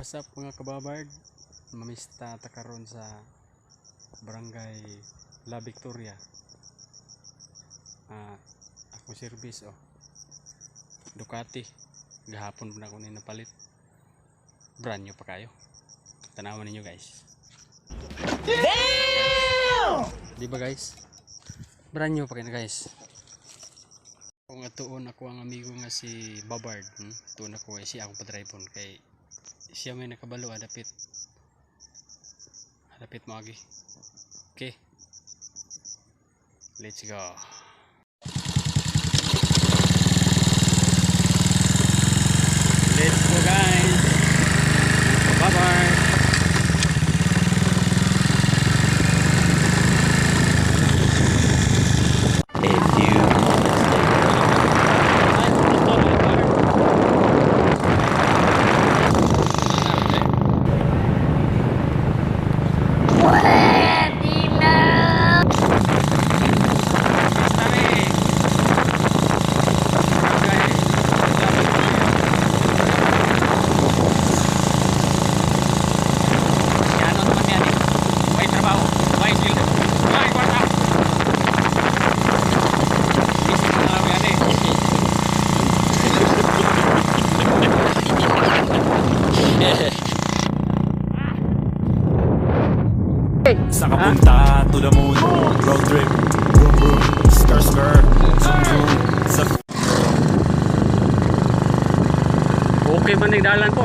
What's up mga kababard? Mamista ta karon sa Barangay La Victoria. Ako service Ducati. Gahapon na ko ni napalit. Brand new pa kayo. Tanawan ninyo guys. Damn! Di ba guys? Brand new pa kayo guys. Kung atuon ako ang amigo nga si Babard, tuon ako siya ako pa-drive kay siya may nakabalo adapit mo agi. Okay, let's go. Let's go guys. Bye bye. Sa kapunta to the moon, road trip, boom boom, skr skr, zoom zoom. Okay man ning dalan po.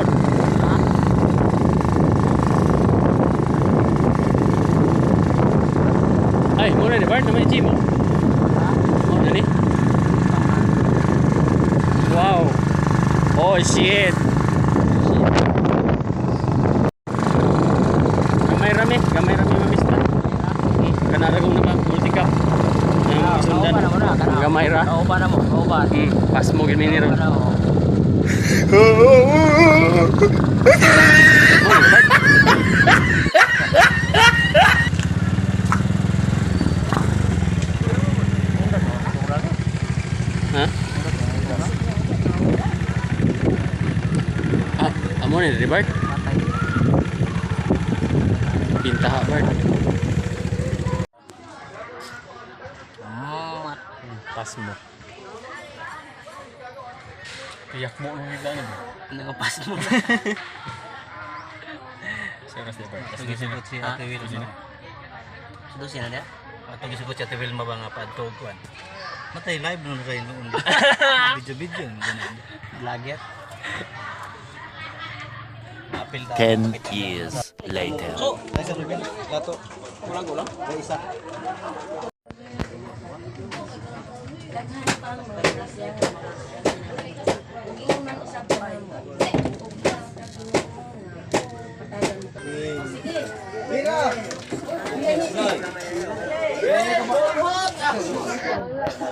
Ay, muna ni Bart naman i-gym mo. Muna ni. Wow. Oh shit. Gamay rami mamista. Kanaragong naman multi-cup. Sundan. Gamay ra. Kauban na mo, kauban. Pas mo gini ni ron. Ha? Amo ni Bart. Pintaha Bart. Pas mo. Iyak mo nung higla na ba? Nakapas mo. Saya kasi Bart. Sige sigot si Ate Wilma. Sudo siya na dia? Ato gisugot si Ate Wilma ba nga padtog kuan. Matay live nun kayo noon. Video ganun. Lagi. 10 years later. So, ay sa Ruben, lato. Kulang. Ay isa.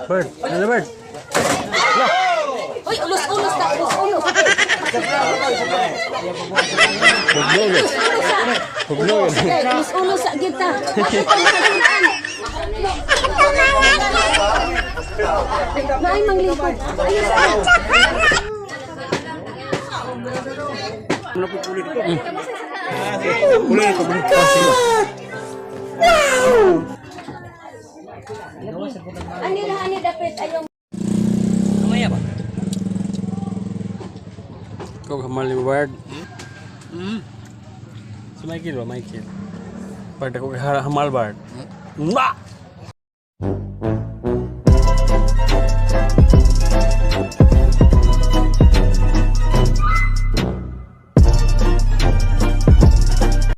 Bird, ano Bird? Uy, ulos na, ulos. Huglog. Ulos sa kita. Maay manglipad. Ano po puli dito? Puli ko Ani dapat ayaw. Kamaya ba? Ikaw hamal ni Bard. Si Michael ba? Bard ako hamal Bard.